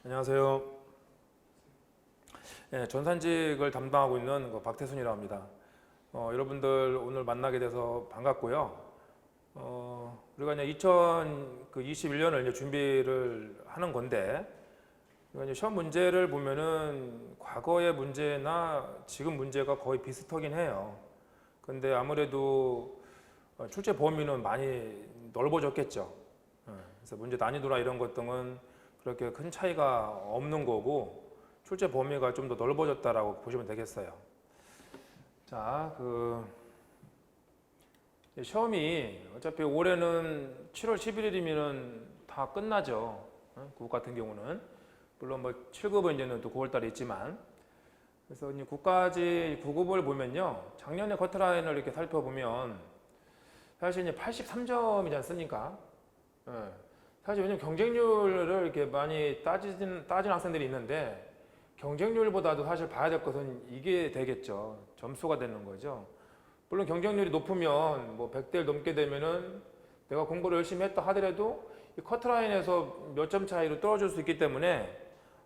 안녕하세요. 전산직을 담당하고 있는 박태순이라고 합니다. 여러분들 오늘 만나게 돼서 반갑고요. 우리가 이제 2021년을 이제 준비를 하는 건데, 이제 시험 문제를 보면은 과거의 문제나 지금 문제가 거의 비슷하긴 해요. 근데 아무래도 출제 범위는 많이 넓어졌겠죠. 그래서 문제 난이도나 이런 것 등은 그렇게 큰 차이가 없는 거고 출제 범위가 좀 더 넓어졌다라고 보시면 되겠어요. 자, 시험이 어차피 올해는 7월 11일이면은 다 끝나죠. 국어 같은 경우는 물론 뭐 7급은 이제는 또 9월달에 있지만, 그래서 이제 9까지 9급을 보면요, 작년에 커트라인을 이렇게 살펴보면 사실 이제 83점이지 않습니까? 사실 왜냐면 경쟁률을 이렇게 많이 따진 학생들이 있는데, 경쟁률보다도 사실 봐야 될 것은 이게 되겠죠. 점수가 되는 거죠. 물론 경쟁률이 높으면 뭐 100대를 넘게 되면은 내가 공부를 열심히 했다 하더라도 이 커트라인에서 몇 점 차이로 떨어질 수 있기 때문에,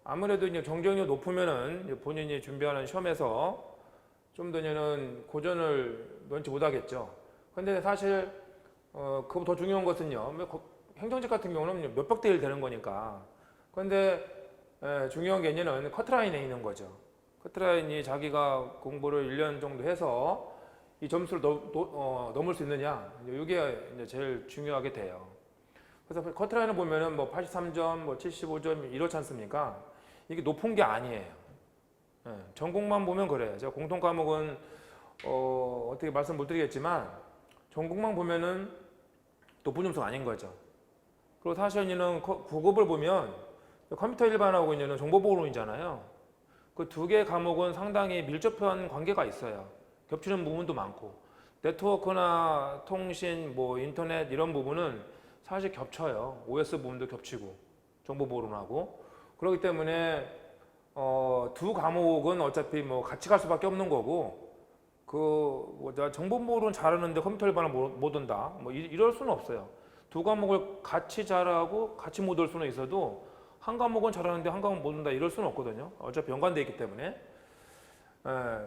아무래도 이제 경쟁률이 높으면은 본인이 준비하는 시험에서 좀 더는 고전을 면치 못하겠죠. 근데 사실 그보다 더 중요한 것은요, 행정직 같은 경우는 몇백 대 1 되는 거니까. 그런데 중요한 게 이제는 커트라인에 있는 거죠. 커트라인이 자기가 공부를 1년 정도 해서 이 점수를 넘을 수 있느냐, 이게 이제 제일 중요하게 돼요. 그래서 커트라인을 보면은 뭐 83점, 뭐 75점 이렇지 않습니까? 이게 높은 게 아니에요. 전공만 보면 그래요. 제가 공통 과목은 어떻게 말씀 못 드리겠지만, 전공만 보면은 높은 점수가 아닌 거죠. 그리고 사실 이제는 9급을 보면 컴퓨터 일반하고 이제는 정보보건이잖아요. 그 두 개 과목은 상당히 밀접한 관계가 있어요. 겹치는 부분도 많고, 네트워크나 통신, 뭐 인터넷 이런 부분은 사실 겹쳐요. OS 부분도 겹치고 정보보건하고. 그렇기 때문에 두 과목은 어차피 뭐 같이 갈 수밖에 없는 거고, 정보보건 잘하는데 컴퓨터 일반을 못 온다, 뭐 이럴 수는 없어요. 두 과목을 같이 잘하고 같이 못 올 수는 있어도 한 과목은 잘하는데 한 과목은 못 온다 이럴 수는 없거든요. 어차피 연관되어 있기 때문에.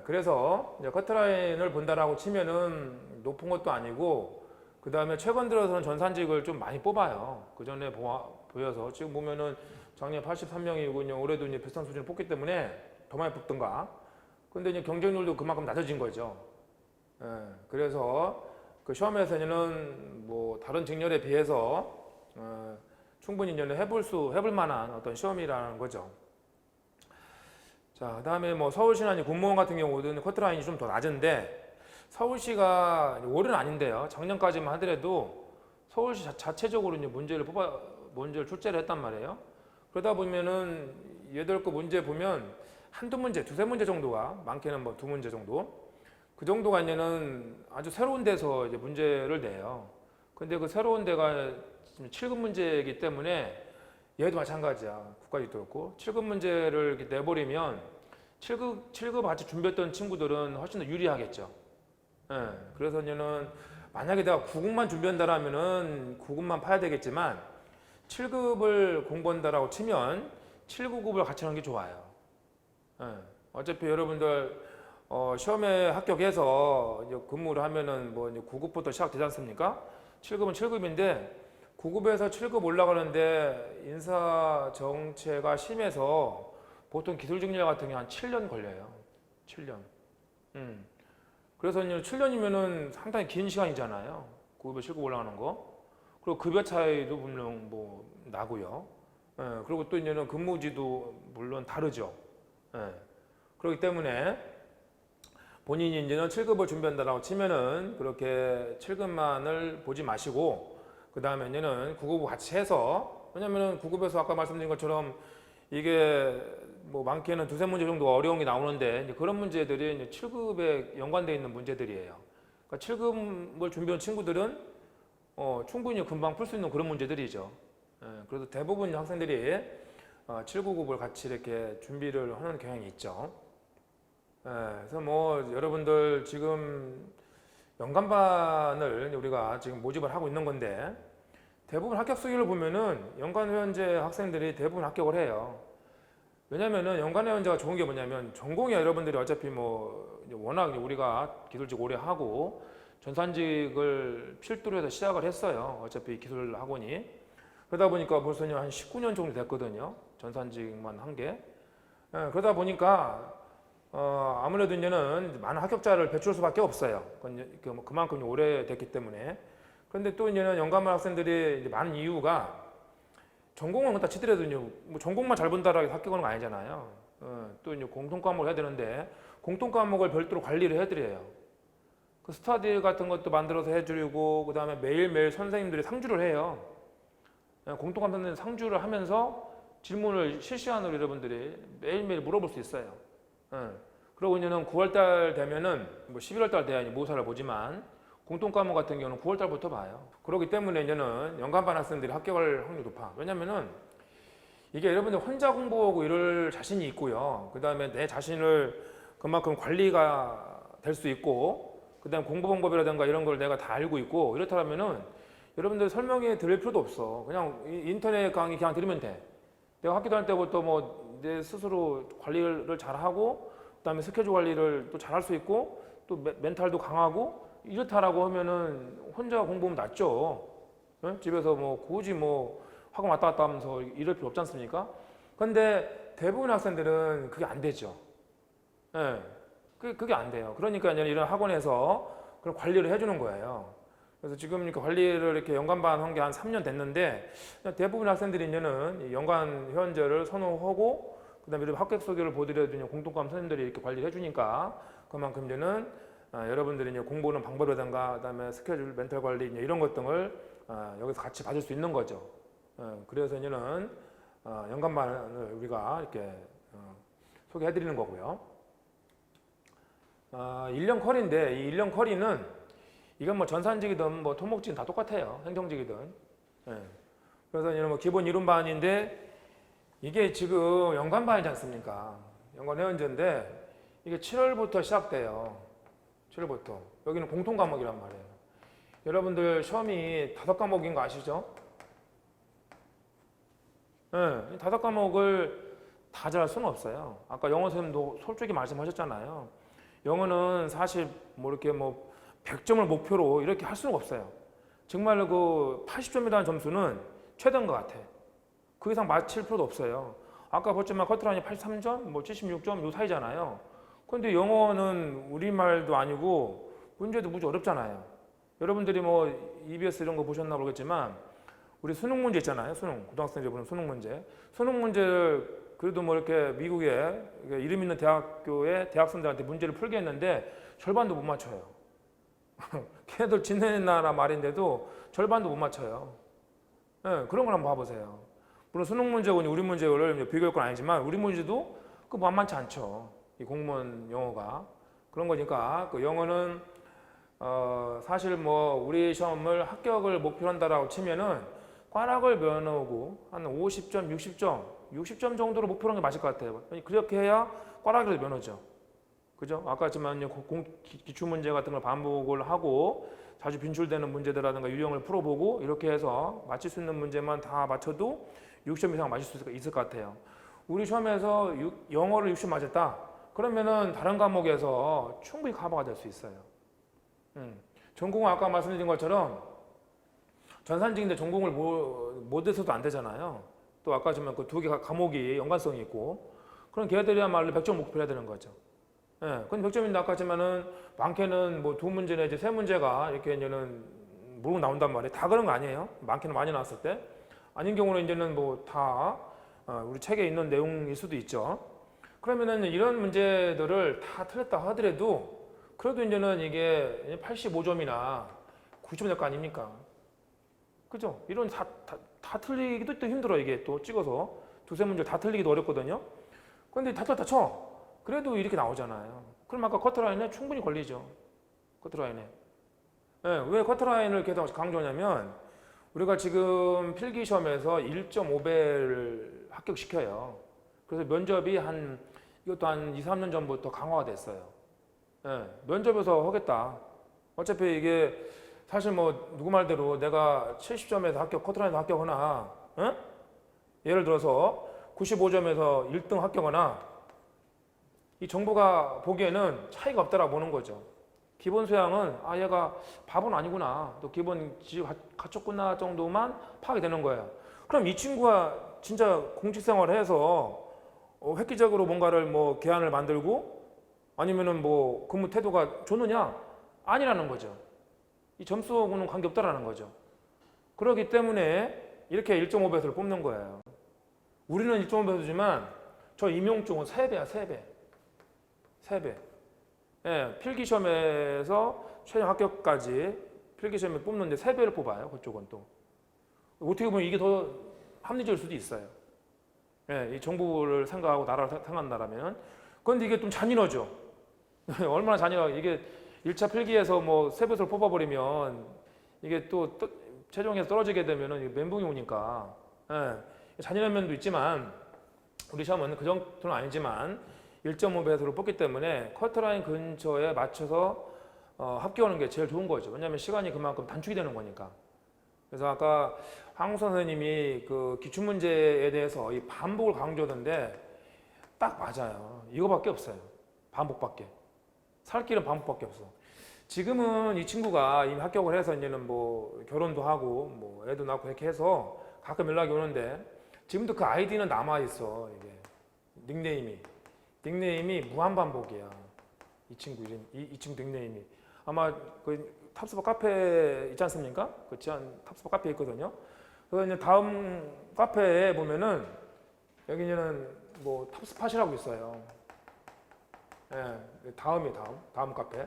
그래서 이제 커트라인을 본다라고 치면은 높은 것도 아니고, 그 다음에 최근 들어서는 전산직을 좀 많이 뽑아요. 그 전에 보여서 지금 보면은 작년 83명이고 올해도 이제 비슷한 수준을 뽑기 때문에 더 많이 뽑던가. 근데 이제 경쟁률도 그만큼 낮아진 거죠. 그래서 그 시험에서는 뭐 다른 직렬에 비해서 충분히 이제 해볼 만한 어떤 시험이라는 거죠. 자, 그 다음에 뭐 서울시나 공무원 같은 경우는 커트라인이 좀 더 낮은데, 서울시가 올해는 아닌데요, 작년까지만 하더라도 서울시 자체적으로 이제 문제를 출제를 했단 말이에요. 그러다 보면은 8급 문제 보면 한두 문제, 두세 문제 정도가, 많게는 뭐 두 문제 정도, 그 정도가 이제는 아주 새로운 데서 이제 문제를 내요. 근데 그 새로운 데가 7급 문제이기 때문에 얘도 마찬가지야. 국가직도 그렇고 7급 문제를 이렇게 내버리면 7급 같이 준비했던 친구들은 훨씬 더 유리하겠죠. 그래서 이제는 만약에 내가 9급만 준비한다라면은 9급만 파야 되겠지만, 7급을 공부한다라고 치면 7, 9급을 같이 하는 게 좋아요. 어차피 여러분들 시험에 합격해서 이제 근무를 하면은 뭐 이제 9급부터 시작되지 않습니까? 7급은 7급인데 9급에서 7급 올라가는데 인사 정체가 심해서 보통 기술직렬 같은 게 한 7년 걸려요. 7년. 그래서 이제 7년이면은 상당히 긴 시간이잖아요. 9급에 7급 올라가는 거. 그리고 급여 차이도 물론 뭐 나고요. 그리고 또 이제는 근무지도 물론 다르죠. 그렇기 때문에 본인이 이제는 7급을 준비한다라고 치면은 그렇게 7급만을 보지 마시고, 그 다음에 이제는 9급을 같이 해서, 왜냐면은 9급에서 아까 말씀드린 것처럼 이게 뭐 많게는 두세 문제 정도 어려운 게 나오는데, 이제 그런 문제들이 이제 7급에 연관되어 있는 문제들이에요. 그러니까 7급을 준비한 친구들은 충분히 금방 풀 수 있는 그런 문제들이죠. 그래서 대부분 학생들이 7, 9급을 같이 이렇게 준비를 하는 경향이 있죠. 그래서 뭐 여러분들 지금 연간반을 우리가 지금 모집을 하고 있는 건데, 대부분 합격 수기를 보면은 연간 현재 학생들이 대부분 합격을 해요. 왜냐면은 연관회원제가 좋은 게 뭐냐면 전공이 여러분들이 어차피 뭐 워낙 우리가 기술직 오래 하고 전산직을 필두로 해서 시작을 했어요. 어차피 기술 학원이. 그러다 보니까 벌써 한 19년 정도 됐거든요. 전산직만 한 게. 예, 그러다 보니까 아무래도 이제는 많은 합격자를 배출할 수밖에 없어요. 그만큼 오래 됐기 때문에. 그런데 또 이제는 연관반 학생들이 이제 많은 이유가 전공을 갖다 치더라도 뭐 전공만 잘 본다라고 해서 합격하는 거 아니잖아요. 또 이제 공통 과목을 해야 되는데 공통 과목을 별도로 관리를 해드려요. 그 스터디 같은 것도 만들어서 해주고 그 다음에 매일매일 선생님들이 상주를 해요. 공통 과목은 상주를 하면서 질문을 실시간으로 여러분들이 매일매일 물어볼 수 있어요. 그리고 이제는 9월달 되면은 뭐 11월달 돼야 모의사를 보지만 공통 과목 같은 경우는 9월달부터 봐요. 그렇기 때문에 이제는 연간반 학생들이 합격할 확률이 높아. 왜냐면은 이게 여러분들 혼자 공부하고 이럴 자신이 있고요. 그 다음에 내 자신을 그만큼 관리가 될 수 있고, 그 다음에 공부 방법이라든가 이런 걸 내가 다 알고 있고, 이렇다면은 여러분들 설명회 들을 필요도 없어. 그냥 인터넷 강의 그냥 들으면 돼. 내가 학교 다닐 때부터 뭐 내 스스로 관리를 잘하고, 그 다음에 스케줄 관리를 또 잘할 수 있고, 또 멘탈도 강하고, 이렇다라고 하면은 혼자 공부하면 낫죠. 네? 집에서 뭐 굳이 뭐 학원 왔다 갔다 하면서 이럴 필요 없지 않습니까? 근데 대부분 학생들은 그게 안 되죠. 네. 그게 안 돼요. 그러니까 이런 학원에서 그런 관리를 해주는 거예요. 그래서 지금 이렇게 관리를 이렇게 연간반 한 게 한 3년 됐는데 대부분 학생들이 이제는 연간 회원제를 선호하고 그다음에 이런 합격 소개를 보더라도 공통과목 선생님들이 이렇게 관리를 해주니까 그만큼 이제는 여러분들이 이제 공부하는 방법이라든가 그다음에 스케줄, 멘탈 관리 이런 것 등을 여기서 같이 받을 수 있는 거죠. 그래서 이제는 연간반을 우리가 이렇게 소개해드리는 거고요. 1년 컬인데 이 1년 컬이는 이건 뭐 전산직이든 뭐 토목직이든 다 똑같아요. 행정직이든. 그래서 이제 뭐 기본 이론반인데 이게 지금 연간반이지 않습니까? 연간회원제인데 이게 7월부터 시작돼요. 7월부터. 여기는 공통 과목이란 말이에요. 여러분들 시험이 5과목인 거 아시죠? 네, 5과목을 다 잘할 수는 없어요. 아까 영어 선생님도 솔직히 말씀하셨잖아요. 영어는 사실 뭐 이렇게 뭐 100점을 목표로 이렇게 할 수는 없어요. 정말 그 80점이라는 점수는 최대인 것 같아. 그 이상 맞힐 필요도 없어요. 아까 봤지만 커트라인이 83점, 뭐 76점 요 사이잖아요. 그런데 영어는 우리말도 아니고 문제도 무지 어렵잖아요. 여러분들이 뭐 EBS 이런 거 보셨나 모르겠지만 우리 수능 문제 있잖아요. 수능. 고등학생들이 보는 수능 문제. 수능 문제를 그래도 뭐 이렇게 미국에 이름 있는 대학교의 대학생들한테 문제를 풀게 했는데 절반도 못 맞춰요. 걔네들 지내는 나라 말인데도 절반도 못 맞춰요. 네, 그런 걸 한번 봐보세요. 물론 수능 문제고 우리 문제를 비교할 건 아니지만 우리 문제도 그 만만치 않죠. 이 공무원 영어가. 그런 거니까 그 영어는 사실 뭐 우리 시험을 합격을 목표로 한다라고 치면은 꽈락을 면하고 한 50점, 60점 정도로 목표로 하는 게 맞을 것 같아요. 그렇게 해야 꽈락을 면하죠. 그죠? 아까 했지만 기출문제 같은 걸 반복을 하고 자주 빈출되는 문제들이라든가 유형을 풀어보고 이렇게 해서 맞힐 수 있는 문제만 다 맞춰도 60점 이상 맞을 수 있을 것 같아요. 우리 시험에서 영어를 60 맞았다. 그러면은 다른 과목에서 충분히 커버가 될 수 있어요. 전공은 아까 말씀드린 것처럼 전산직인데 전공을 못해서도 안 되잖아요. 또 아까 지금 그 두 개 과목이 연관성이 있고 그런 걔들이야말로 100점 목표를 해야 되는 거죠. 예, 근데 100점인데 아까 했지만은 많게는 뭐 2문제 내지 3문제가 이렇게 이제는 모르고 나온단 말이에요. 다 그런 거 아니에요. 많게는 많이 나왔을 때. 아닌 경우는 이제는 뭐 다 우리 책에 있는 내용일 수도 있죠. 그러면은 이런 문제들을 다 틀렸다 하더라도 그래도 이제는 이게 85점이나 90점 될 거 아닙니까? 그죠? 이런 다 틀리기도 또 힘들어 이게 또 찍어서 두세 문제 다 틀리기도 어렵거든요. 근데 다 틀렸다 쳐. 그래도 이렇게 나오잖아요. 그럼 아까 커트라인에 충분히 걸리죠. 커트라인에. 네, 왜 커트라인을 계속 강조하냐면 우리가 지금 필기시험에서 1.5배를 합격시켜요. 그래서 면접이 이것도 한 2, 3년 전부터 강화가 됐어요. 네, 면접에서 하겠다. 어차피 이게 사실 뭐 누구 말대로 내가 70점에서 커트라인에서 합격하나 예를 들어서 95점에서 1등 합격하나 이 정부가 보기에는 차이가 없다라고 보는 거죠. 기본 소양은 얘가 밥은 아니구나. 또 기본 지식 갖췄구나 정도만 파악이 되는 거예요. 그럼 이 친구가 진짜 공직 생활을 해서 획기적으로 뭔가를 뭐 개안을 만들고 아니면은 뭐 근무 태도가 좋느냐? 아니라는 거죠. 이 점수하고는 관계없다라는 거죠. 그렇기 때문에 이렇게 1.5배수를 뽑는 거예요. 우리는 1.5배수지만 저 임용 쪽은 3배야, 3배. 3배. 예, 필기시험에서 최종 합격까지 필기시험에 뽑는데 3배를 뽑아요. 그쪽은 또. 어떻게 보면 이게 더 합리적일 수도 있어요. 예, 이 정부를 생각하고 나라를 생각한다라면. 그런데 이게 좀 잔인하죠. 얼마나 잔인하고 이게 1차 필기에서 뭐 3배수를 뽑아버리면 이게 또 최종에서 떨어지게 되면은 멘붕이 오니까. 예, 잔인한 면도 있지만 우리 시험은 그 정도는 아니지만 1.5배수를 뽑기 때문에 커트라인 근처에 맞춰서 합격하는 게 제일 좋은 거죠. 왜냐하면 시간이 그만큼 단축이 되는 거니까. 그래서 아까 황 선생님이 그 기출문제에 대해서 이 반복을 강조하던데 딱 맞아요. 이거밖에 없어요. 반복밖에. 살 길은 반복밖에 없어. 지금은 이 친구가 이미 합격을 해서 이제는 뭐 결혼도 하고 뭐 애도 낳고 이렇게 해서 가끔 연락이 오는데 지금도 그 아이디는 남아 있어. 이게 닉네임이 무한반복이야. 이 친구 이름, 이 친구 닉네임이 아마 그 탑스바 카페 있지 않습니까? 그 지안 탑스바 카페 있거든요. 그래서 이제 다음 카페에 보면은 여기는 뭐 탑스팟이라고 있어요. 예, 다음 카페.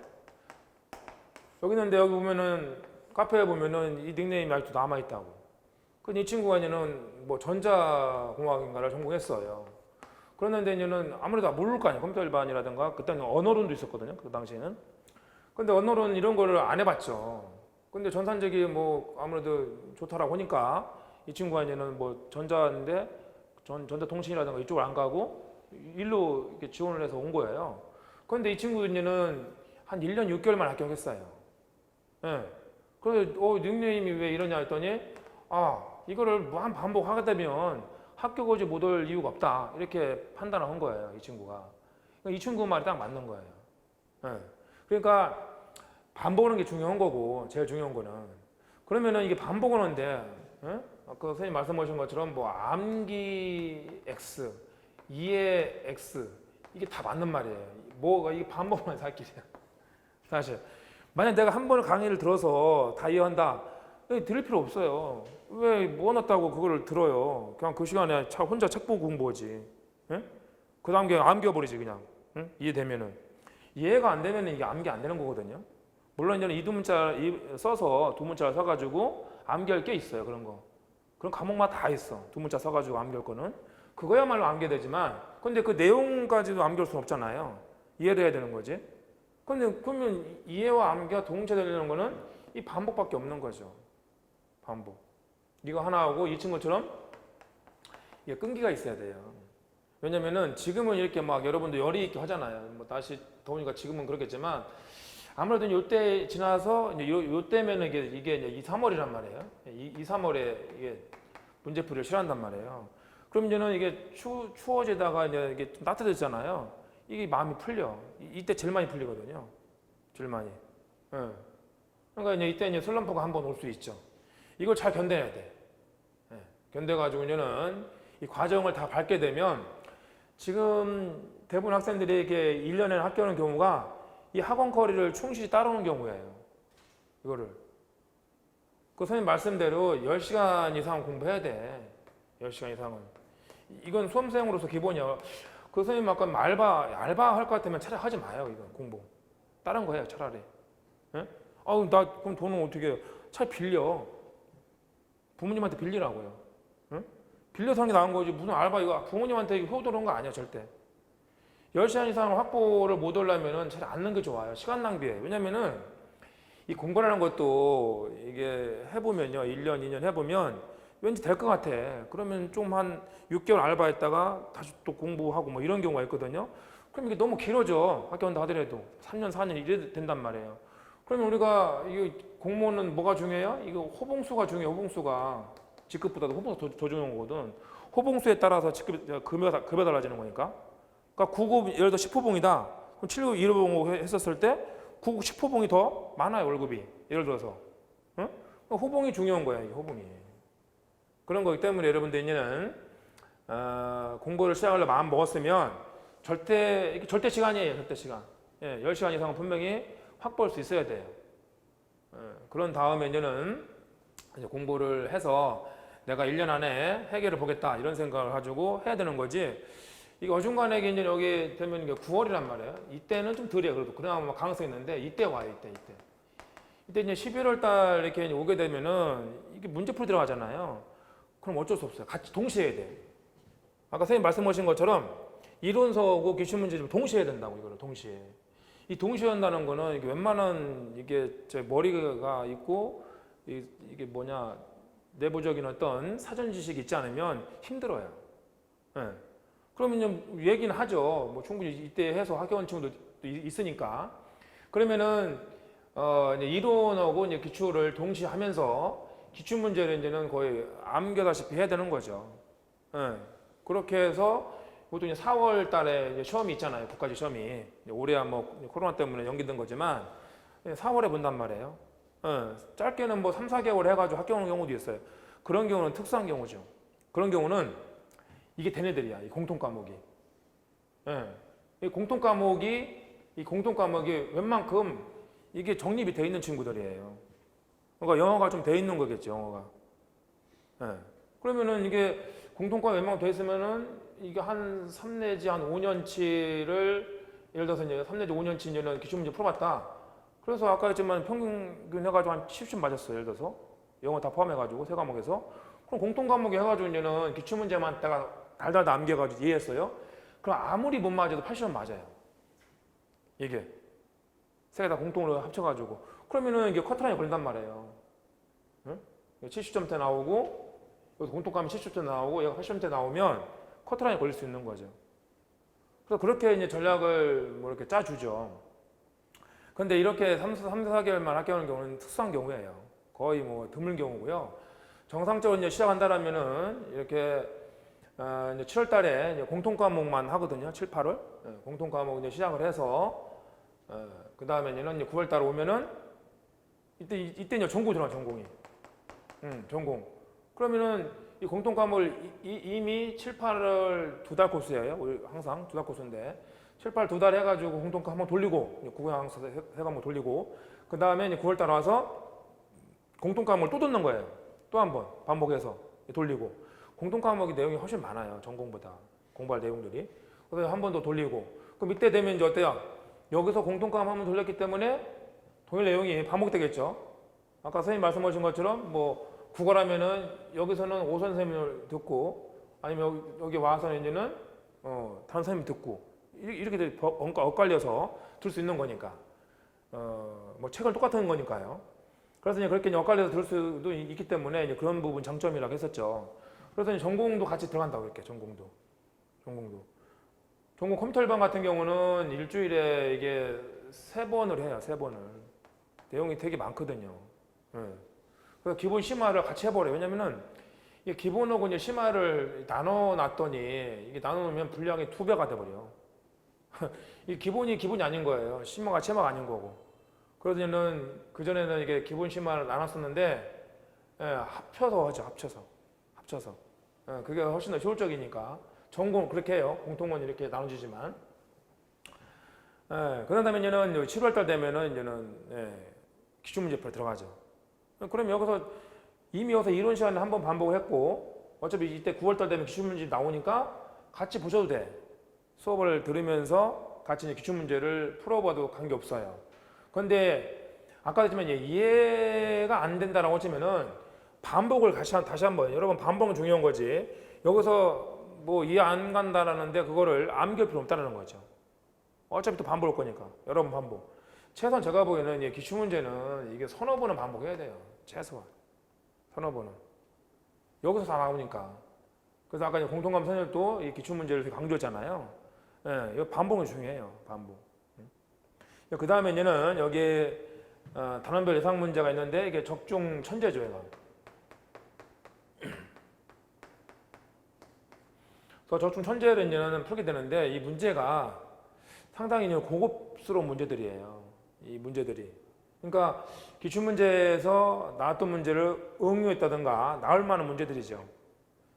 여기 있는데 여기 보면은 카페에 보면은 이 닉네임이 아직도 남아 있다고. 그 이 친구가 이제는 뭐 전자공학인가를 전공했어요. 그런데 이제는 아무래도 모를 거 아니에요. 컴퓨터 일반이라든가 그때는 언어론도 있었거든요. 그 당시에는. 근데 언어론 이런 거를 안 해봤죠. 근데 전산적이 뭐 아무래도 좋다라고 하니까 이 친구가 이제는 뭐 전자인데 전자통신이라든가 이쪽을 안 가고 일로 이렇게 지원을 해서 온 거예요. 그런데 이 친구 이제는 한 1년 6개월만 합격했어요. 예. 그래서 닉네임이 왜 이러냐 했더니 이거를 무한 반복하게 되면 합격 오지 못할 이유가 없다. 이렇게 판단을 한 거예요. 이 친구가. 이 친구 말이 딱 맞는 거예요. 예. 그러니까 반복하는 게 중요한 거고 제일 중요한 거는 그러면은 이게 반복하는데 아까 선생님 말씀하신 것처럼 뭐 암기 X, 이해 X 이게 다 맞는 말이에요. 뭐가 이게 반복만 살 길이야. 사실 만약 내가 한 번을 강의를 들어서 다 이해한다. 들을 필요 없어요. 왜 모아놨다고 그거를 들어요. 그냥 그 시간에 혼자 책 보고 공부하지. 그 다음 게 암겨버리지 그냥. 이해되면은. 이해가 안 되면 이게 암기 안 되는 거거든요. 물론 이제는 이두문자 써서 두문자를 써가지고 암기할 게 있어요. 그런 거. 그런 과목마다 다 있어. 두문자 써가지고 암기할 거는. 그거야말로 암기되지만 근데 그 내용까지도 암기할 수는 없잖아요. 이해를 해야 되는 거지. 근데 그러면 이해와 암기가 동체되는 거는 이 반복밖에 없는 거죠. 반복. 이거 하나 하고 이 친구처럼 이게 끈기가 있어야 돼요. 왜냐면은 지금은 이렇게 막 여러분도 열이 있게 하잖아요. 뭐 날씨 더우니까 지금은 그렇겠지만 아무래도 요때 지나서 이제 요때면은 이게 이제 2, 3월이란 말이에요. 2, 3월에 이게 문제풀이를 싫어한단 말이에요. 그럼 이제는 이게 추워지다가 이제 이게 좀 따뜻해지잖아요. 이게 마음이 풀려. 이때 제일 많이 풀리거든요. 제일 많이. 예. 그러니까 이제 이때 이제 슬럼프가 한번 올 수 있죠. 이걸 잘 견뎌야 돼. 예. 견뎌가지고 이제는 이 과정을 다 밟게 되면 지금 대부분 학생들이 이렇게 1년에 합격하는 경우가 이 학원 커리를 충실히 따르는 경우예요. 이거를. 그 선생님 말씀대로 10시간 이상 공부해야 돼. 10시간 이상은. 이건 수험생으로서 기본이야. 그 선생님 아까 알바 할 것 같으면 차라리 하지 마요. 이건 공부. 다른 거 해요. 차라리. 예? 나 그럼 돈은 어떻게 해요? 차라리 빌려. 부모님한테 빌리라고요. 응? 빌려서 하는 게 나은 거지. 무슨 알바 이거 부모님한테 효도 그런 거 아니야. 절대. 10시간 이상 확보를 못 하려면 차라리 안 넣는 게 좋아요. 시간 낭비예요. 왜냐면은 이 공부라는 것도 이게 해보면요. 1년, 2년 해보면 왠지 될 것 같아. 그러면 좀 한 6개월 알바했다가 다시 또 공부하고 뭐 이런 경우가 있거든요. 그럼 이게 너무 길어져. 학교 온다 하더라도 3년, 4년 이래 된단 말이에요. 그러면 우리가 이 공무원은 뭐가 중요해요? 이거 호봉수가 중요해요. 호봉수가 직급보다도 호봉수가 더 중요한 거거든. 호봉수에 따라서 급여가 달라지는 거니까. 그러니까 9급 예를 들어 10호봉이다. 그럼 7급 1호봉 했었을 때 9급 10호봉이 더 많아요, 월급이. 예를 들어서. 응? 호봉이 중요한 거야, 이게 호봉이. 그런 거기 때문에 여러분들 이제는 공부를 시작하려 마음 먹었으면 절대 시간이에요, 절대 시간. 예, 10시간 이상은 분명히 확보할 수 있어야 돼요. 그런 다음에 이제는 이제 공부를 해서 내가 1년 안에 해결을 보겠다 이런 생각을 가지고 해야 되는 거지. 이게 어중간에 이제 여기 되면 이게 9월이란 말이에요. 이때는 좀 덜해요. 그래도 그나마 가능성이 있는데 이때 와요. 이때 이제 11월 달 이렇게 오게 되면은 이게 문제풀이 들어가잖아요. 그럼 어쩔 수 없어요. 같이 동시에 해야 돼. 아까 선생님 말씀하신 것처럼 이론서하고 기출문제 좀 동시에 해야 된다고 이거를 동시에. 이 동시에 한다는 거는 이게 웬만한 이게 제 머리가 있고 이게 뭐냐 내부적인 어떤 사전 지식이 있지 않으면 힘들어요. 예. 그러면 얘기는 하죠. 뭐 충분히 이때 해서 학교원 친구도 있으니까. 그러면은 이제 이론하고 이제 기출을 동시에 하면서 기출 문제를 이제는 거의 암겨다시피 해야 되는 거죠. 예. 그렇게 해서 보통 이제 4월 달에 이제 시험이 있잖아요. 국가직 시험이. 올해야 뭐 코로나 때문에 연기된 거지만 4월에 본단 말이에요. 짧게는 뭐 3, 4개월 해가지고 합격 오는 경우도 있어요. 그런 경우는 특수한 경우죠. 그런 경우는 이게 된 애들이야. 이 공통 과목이. 이 공통 과목이 웬만큼 이게 정립이 돼 있는 친구들이에요. 그러니까 영어가 좀 돼 있는 거겠죠. 영어가. 그러면은 이게 공통 과목 웬만큼 돼 있으면은 이게 한 3 내지 한 5년치를 예를 들어서 이제 3 내지 5년치 이제는 기출문제 풀어봤다. 그래서 아까 했지만 평균 해가지고 한 70점 맞았어요. 예를 들어서 영어 다 포함해가지고 세 과목에서 그럼 공통 과목에 해가지고 이제는 기출문제만 내가 달달 남겨가지고 이해했어요. 그럼 아무리 못 맞아도 80점 맞아요. 이게 세 개 다 공통으로 합쳐가지고 그러면은 이게 커트라인이 걸린단 말이에요. 70점대 나오고 여기서 공통 과목 70점 나오고 얘가 80점대 나오면 커트라인이 걸릴 수 있는 거죠. 그래서 그렇게 이제 전략을 뭐 이렇게 짜주죠. 근데 이렇게 3, 4개월만 합격하는 경우는 특수한 경우예요. 거의 뭐 드문 경우고요. 정상적으로 이제 시작한다라면은 이렇게 이제 7월 달에 이제 공통 과목만 하거든요. 7, 8월. 공통 과목 이제 시작을 해서 그 다음에 이제 9월 달 오면은 이때 이제 전공 들어가 전공이. 전공. 그러면은 이 공통 과목을 이미 7, 8월 2달 코스예요. 항상 2달 코스인데 7, 8, 2달 해가지고 공통 과목 돌리고 국영항사 세 과목 돌리고 그 다음에 이제 9월 달 와서 공통 과목을 또 듣는 거예요. 또 한 번 반복해서 돌리고 공통 과목이 내용이 훨씬 많아요. 전공보다 공부할 내용들이. 그래서 한 번 더 돌리고 그럼 이때 되면 이제 어때요? 여기서 공통 과목 한 번 돌렸기 때문에 동일 내용이 반복되겠죠. 아까 선생님 말씀하신 것처럼 뭐 국어라면은 여기서는 오 선생님을 듣고 아니면 여기 와서는 이제는 다른 선생님 듣고 이렇게 엇갈려서 들 수 있는 거니까 뭐 책은 똑같은 거니까요. 그래서 이제 그렇게 엇갈려서 들을 수도 있기 때문에 이제 그런 부분 장점이라고 했었죠. 그래서 이제 전공도 같이 들어간다고 이렇게 전공 컴퓨터 일반 같은 경우는 일주일에 이게 3번을 해요. 3번을 내용이 되게 많거든요. 그래서 기본 심화를 같이 해버려요. 왜냐면은 이게 기본하고 이제 심화를 나눠놨더니 이게 나눠놓으면 분량이 2배가 돼버려. 이 기본이 아닌 거예요. 심화가 아닌 거고. 그래서 저는 그전에는 이게 기본 심화를 나눴었는데 합쳐서 하죠. 합쳐서. 그게 훨씬 더 효율적이니까. 전공 그렇게 해요. 공통은 이렇게 나눠지지만. 그 다음에 이제는 7월 달 되면은 이제는 기출문제표에 들어가죠. 그럼 여기서 이미 여기서 이론 시간을 한번 반복을 했고 어차피 이때 9월 달 되면 기출문제 나오니까 같이 보셔도 돼. 수업을 들으면서 같이 이제 기출문제를 풀어봐도 관계없어요. 그런데 아까 했지만 이해가 안 된다라고 하시면은 반복을 다시 한번 여러분 반복은 중요한 거지. 여기서 뭐 이해 안 간다라는데 그거를 암기할 필요 없다는 거죠. 어차피 또 반복할 거니까 여러 번 반복. 최소한 제가 보기에는 기출문제는 이게 서너 번은 반복해야 돼요. 최소한 서너 번은 여기서 다 나오니까. 그래서 아까 공통감 선생님도 이 기출문제를 강조했잖아요. 이거 반복은 중요해요. 반복. 그 다음에 이제는 여기 단원별 예상 문제가 있는데 이게 적중 천재죠. 얘가. 더 적중 천재를 이제는 풀게 되는데 이 문제가 상당히 고급스러운 문제들이에요. 이 문제들이. 그러니까 기출문제에서 나왔던 문제를 응용했다든가 나올 만한 문제들이죠.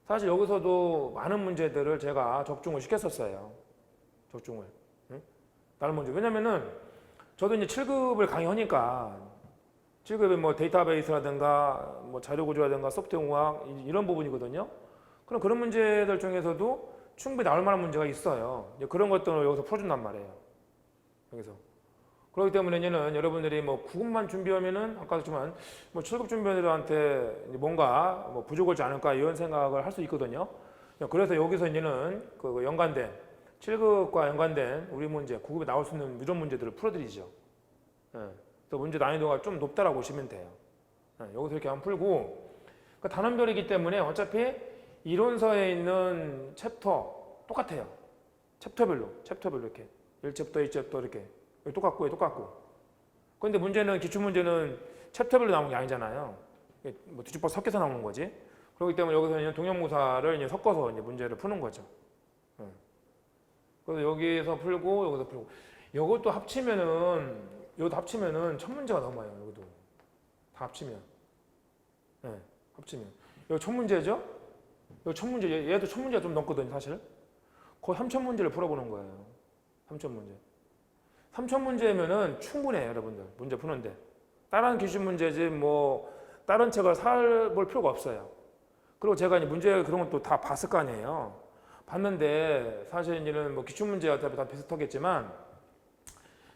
사실 여기서도 많은 문제들을 제가 적중을 시켰었어요. 적중을. 응? 다른 문제. 왜냐면은 저도 이제 7급을 강의하니까 7급에 뭐 데이터베이스라든가 뭐 자료구조라든가 소프트웨어공학 이런 부분이거든요. 그럼 그런 문제들 중에서도 충분히 나올 만한 문제가 있어요. 그런 것들을 여기서 풀어준단 말이에요. 여기서. 그렇기 때문에 이제는 여러분들이 뭐 9급만 준비하면은 아까도 했지만 뭐 7급 준비원들한테 뭔가 뭐 부족하지 않을까 이런 생각을 할 수 있거든요. 그래서 여기서 이제는 그 연관된 7급과 연관된 우리 문제, 9급에 나올 수 있는 이런 문제들을 풀어드리죠. 예. 그래서 문제 난이도가 좀 높다라고 보시면 돼요. 예. 여기서 이렇게 한번 풀고 그러니까 단원별이기 때문에 어차피 이론서에 있는 챕터 똑같아요. 챕터별로 이렇게 1챕터, 2챕터 이렇게 똑같고. 그런데 문제는 기출문제는 챕터별로 나오는 게 아니잖아요. 뭐 뒤집어 섞여서 나오는 거지. 그렇기 때문에 여기서 동영무사를 이제 섞어서 이제 문제를 푸는 거죠. 그래서 여기서 풀고 여기서 풀고. 이것도 합치면은 첫 문제가 넘어요. 여기도 다 합치면. 네, 합치면. 이거 첫 문제죠? 이거 첫 문제. 얘도 첫 문제가 좀 넘거든요, 사실. 거의 3천 문제를 풀어보는 거예요. 3천 문제. 3천 문제면은 충분해요, 여러분들. 문제 푸는데. 다른 기출 문제지 뭐 다른 책을 살볼 필요가 없어요. 그리고 제가 이제 문제 그런 것도 다 봤을 거 아니에요. 봤는데 사실 이제는 뭐 기출 문제가 다 비슷하겠지만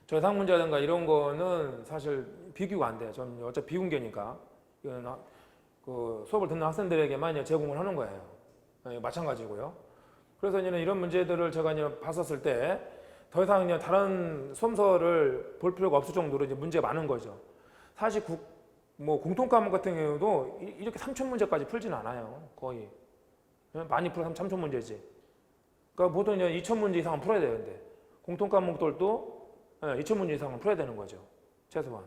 저해상 문제라든가 이런 거는 사실 비교가 안 돼요. 전 어차피 비공개니까 이거는 그 수업을 듣는 학생들에게만 이제 제공을 하는 거예요. 마찬가지고요. 그래서 이제는 이런 문제들을 제가 이제 봤었을 때 더 이상 그냥 다른 수험서를 볼 필요가 없을 정도로 이제 문제가 많은 거죠. 사실 뭐 공통 과목 같은 경우도 이렇게 3천 문제까지 풀지는 않아요. 거의 많이 풀어 3천 문제지. 그러니까 보통 이제 2천 문제 이상은 풀어야 되는데 공통 과목들도 2천 문제 이상은 풀어야 되는 거죠. 최소한.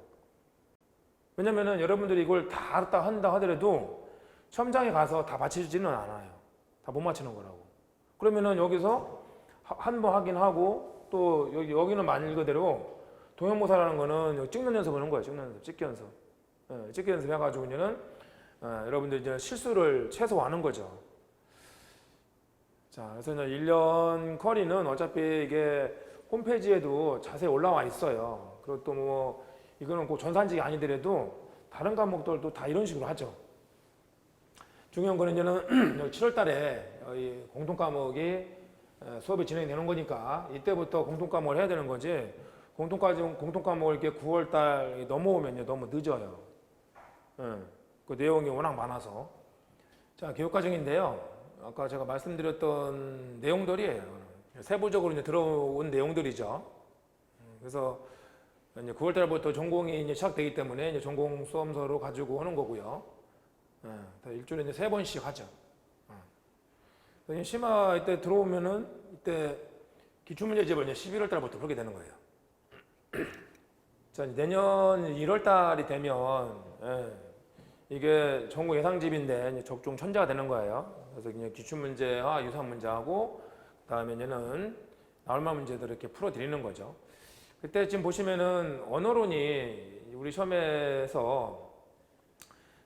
왜냐면은 여러분들이 이걸 다 알았다 한다 하더라도 시험장에 가서 다 맞춰주지는 않아요. 다 못 맞히는 거라고. 그러면은 여기서 한 번 하긴 하고 또 여기는 말 그대로 동영모사라는 거는 찍는 연습 하는 거예요. 찍는 연습, 찍기 연습. 찍기 연습 해가지고 이제는 여러분들 이제 실수를 최소화하는 거죠. 자, 그래서 이제 1년 쿼리는 어차피 이게 홈페이지에도 자세히 올라와 있어요. 그리고 또 뭐 이거는 꼭 전산직이 아니더라도 다른 과목들도 다 이런 식으로 하죠. 중요한 거는 이제는 7월 달에 공통 과목이 수업이 진행되는 거니까 이때부터 공통 과목을 해야 되는 거지 공통 과목을 이렇게 9월 달 넘어오면 너무 늦어요. 그 내용이 워낙 많아서. 자, 교육과정인데요. 아까 제가 말씀드렸던 내용들이에요. 세부적으로 이제 들어온 내용들이죠. 그래서 이제 9월 달부터 전공이 이제 시작되기 때문에 이제 전공 수험서로 가지고 오는 거고요. 일주일에 이제 3번씩 하죠. 심화 이때 들어오면은 이때 기출문제집을 이제 11월 달부터 풀게 되는 거예요. 자, 내년 1월 달이 되면 이게 전공 예상집인데 이제 적중 천재가 되는 거예요. 그래서 그냥 기출문제와 유사한 문제하고 그다음에 이제는 나올 만한 문제들을 이렇게 풀어드리는 거죠. 그때 지금 보시면은 언어론이 우리 시험에서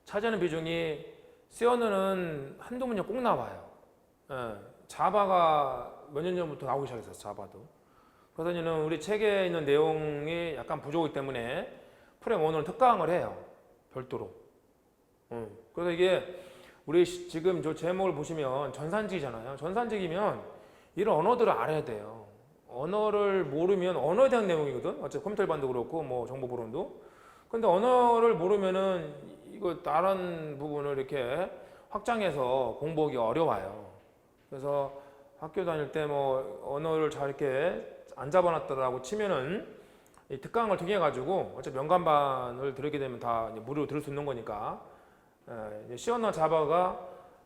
차지하는 비중이 C 언어는 한두 문제 꼭 나와요. 자바가 몇 년 전부터 나오기 시작했어요. 자바도. 그래서 이제는 우리 책에 있는 내용이 약간 부족하기 때문에 프레임 언어를 특강을 해요. 별도로. 그래서 이게 우리 지금 저 제목을 보시면 전산직이잖아요. 전산직이면 이런 언어들을 알아야 돼요. 언어를 모르면 언어에 대한 내용이거든. 어차피 컴퓨터 일반도 그렇고 뭐 정보보론도. 근데 언어를 모르면은 이거 다른 부분을 이렇게 확장해서 공부하기 어려워요. 그래서 학교 다닐 때 뭐 언어를 잘 이렇게 안 잡아놨다라고 치면은 이 특강을 통해 가지고 어차피 연간반을 들으게 되면 다 무료로 들을 수 있는 거니까 C 언어 자바가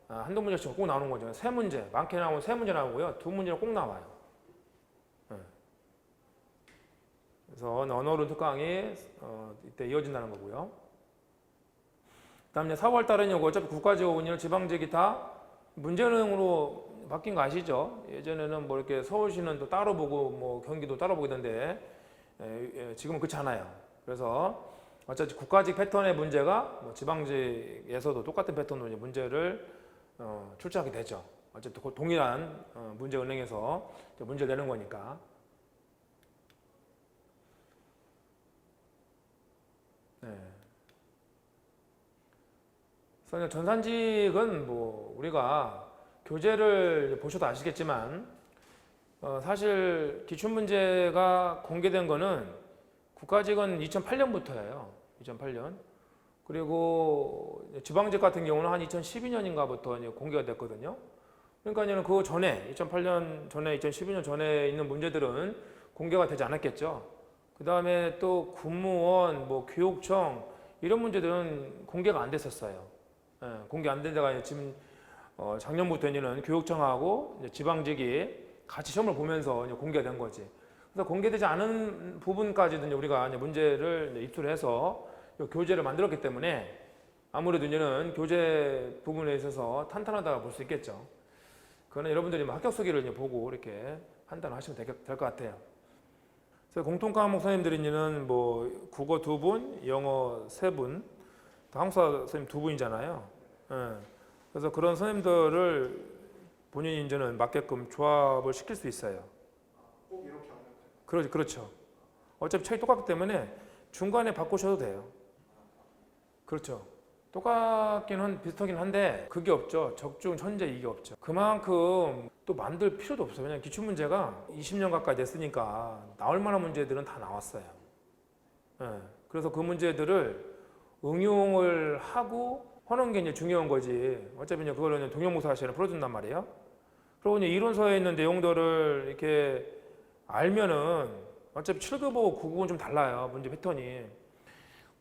한두 문제씩 꼭 나오는 거죠. 3문제, 많게 나오면 3문제 나오고요. 2문제는 꼭 나와요. 그래서 언어론 특강이 이때 이어진다는 거고요. 그다음에 4월 달에는 어차피 국가지원이나 지방직이 다 문제형으로 바뀐 거 아시죠? 예전에는 뭐 이렇게 서울시는 또 따로 보고 뭐 경기도 따로 보던데 지금은 그렇지 않아요. 그래서 어차피 국가직 패턴의 문제가 뭐 지방직에서도 똑같은 패턴으로 문제를 출제하게 되죠. 어쨌든 동일한 문제 은행에서 문제를 내는 거니까. 네. 그래서 전산직은 뭐 우리가 교재를 보셔도 아시겠지만 사실 기출문제가 공개된 거는 국가직은 2008년부터예요. 2008년. 그리고 지방직 같은 경우는 한 2012년인가부터 이제 공개가 됐거든요. 그러니까 그 전에 2008년 전에 2012년 전에 있는 문제들은 공개가 되지 않았겠죠. 그 다음에 또 군무원, 뭐 교육청 이런 문제들은 공개가 안 됐었어요. 공개 안 된 데가 지금 작년부터 이제는 교육청하고 이제 지방직이 같이 시험을 보면서 이제 공개된 거지. 그래서 공개되지 않은 부분까지도 우리가 이제 문제를 이제 입수를 해서 교재를 만들었기 때문에 아무래도 이제는 교재 부분에 있어서 탄탄하다고 볼 수 있겠죠. 그거는 여러분들이 합격 수기를 이제 보고 이렇게 판단하시면 될 것 같아요. 그래서 공통 과목 선생님들이 이제는 뭐 국어 2분, 영어 3분, 한국사 선생님 2분이잖아요. 그래서 그런 선생님들을 본인이 이제는 맞게끔 조합을 시킬 수 있어요. 꼭 이렇게 하면 돼요? 그렇죠. 어차피 책이 똑같기 때문에 중간에 바꾸셔도 돼요. 그렇죠. 비슷하긴 한데 그게 없죠. 적중, 현재 이게 없죠. 그만큼 또 만들 필요도 없어요. 왜냐면 기출문제가 20년 가까이 됐으니까 나올 만한 문제들은 다 나왔어요. 그래서 그 문제들을 응용을 하고 하는 게 이제 중요한 거지. 어차피 이제 그거를 동영모사 시간에 풀어준단 말이에요. 그리고 이제 이론서에 있는 내용들을 이렇게 알면은 어차피 7급하고 9급은 좀 달라요. 문제 패턴이.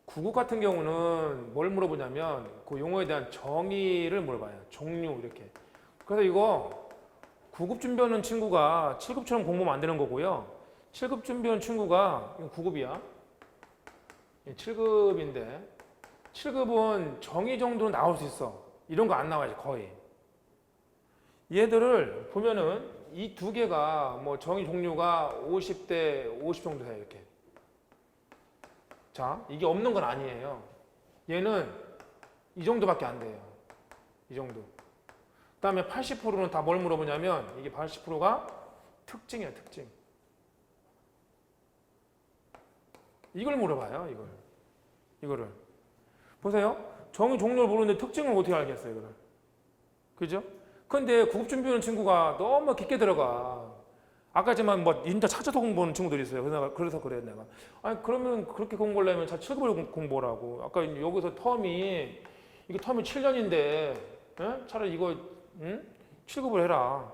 9급 같은 경우는 뭘 물어보냐면 그 용어에 대한 정의를 물어봐요. 종류 이렇게. 그래서 이거 9급 준비하는 친구가 7급처럼 공부하면 안 되는 거고요. 7급 준비하는 친구가 9급이야. 7급인데 7급은 정의 정도는 나올 수 있어. 이런 거 안 나와야지 거의. 얘들을 보면은 이 두 개가 뭐 정의 종류가 50대 50 정도 돼요. 이렇게. 자, 이게 없는 건 아니에요. 얘는 이 정도밖에 안 돼요. 이 정도. 그 다음에 80%는 다 뭘 물어보냐면 이게 80%가 특징이에요. 특징. 이걸 물어봐요. 이거를. 보세요. 정의 종류를 모르는데 특징을 어떻게 알겠어요. 이거를. 그죠? 근데 구급 준비하는 친구가 너무 깊게 들어가. 아까 했지만 뭐 인자 찾아서 공부하는 친구들이 있어요. 그래서 그래요 내가. 아니 그러면 그렇게 공부하려면 7급을 공부하라고. 아까 여기서 이게 텀이 7년인데 차라리 이거 7급을 해라.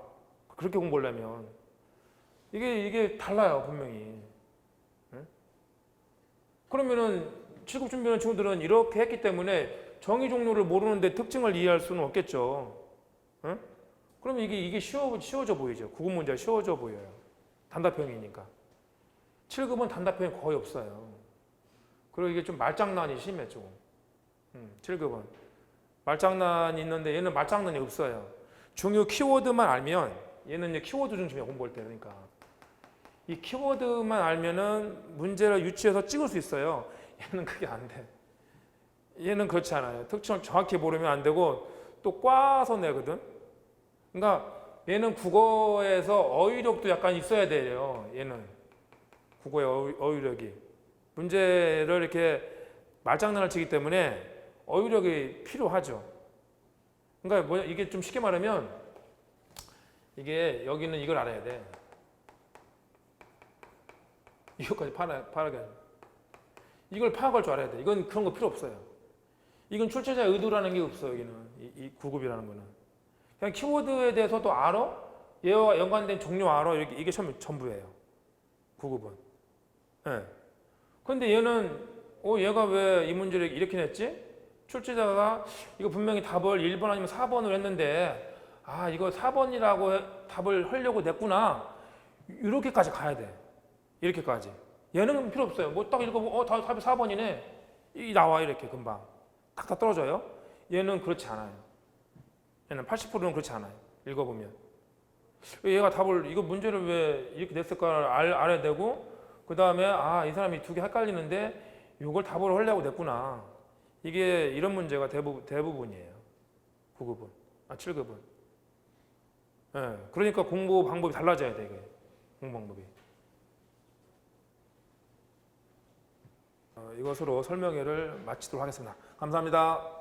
그렇게 공부하려면 이게 달라요 분명히. 그러면은 7급 준비하는 친구들은 이렇게 했기 때문에 정의 종류를 모르는데 특징을 이해할 수는 없겠죠. 그러면 이게 쉬워져 보이죠. 9급 문제가 쉬워져 보여요. 단답형이니까. 7급은 단답형이 거의 없어요. 그리고 이게 좀 말장난이 심해 조금. 7급은 말장난이 있는데 얘는 말장난이 없어요. 중요 키워드만 알면 얘는 이제 키워드 중심에 공부할 때 그러니까 이 키워드만 알면은 문제를 유추해서 찍을 수 있어요. 얘는 그게 안 돼. 얘는 그렇지 않아요. 특징을 정확히 모르면 안 되고 또 꽈서 내거든. 그러니까 얘는 국어에서 어휘력도 약간 있어야 돼요. 얘는 국어의 어휘력이 문제를 이렇게 말장난을 치기 때문에 어휘력이 필요하죠. 그러니까 뭐냐 이게 좀 쉽게 말하면 이게 여기는 이걸 알아야 돼. 이것까지 파악해. 이걸 파악할 줄 알아야 돼. 이건 그런 거 필요 없어요. 이건 출제자의 의도라는 게 없어요. 여기는 이 9급이라는 거는. 그냥 키워드에 대해서도 알아? 얘와 연관된 종류 알아? 이게 전부예요. 9급은. 예. 근데 얘는 얘가 왜 이 문제를 이렇게 냈지? 출제자가 이거 분명히 답을 1번 아니면 4번으로 했는데 이거 4번이라고 답을 하려고 냈구나. 이렇게까지 가야 돼. 이렇게까지. 얘는 필요 없어요. 뭐 딱 읽어보고 답이 4번이네. 나와 이렇게 금방. 딱 다 떨어져요. 얘는 그렇지 않아요. 얘는 80%는 그렇지 않아요. 읽어보면. 얘가 답을 이거 문제를 왜 이렇게 냈을까 알아야 되고 그 다음에 이 사람이 두 개 헷갈리는데 이걸 답으로 하려고 냈구나. 이게 이런 문제가 대부분이에요. 9급은 7급은. 예, 그러니까 공부 방법이 달라져야 돼 이게 공부 방법이. 이것으로 설명회를 마치도록 하겠습니다. 감사합니다.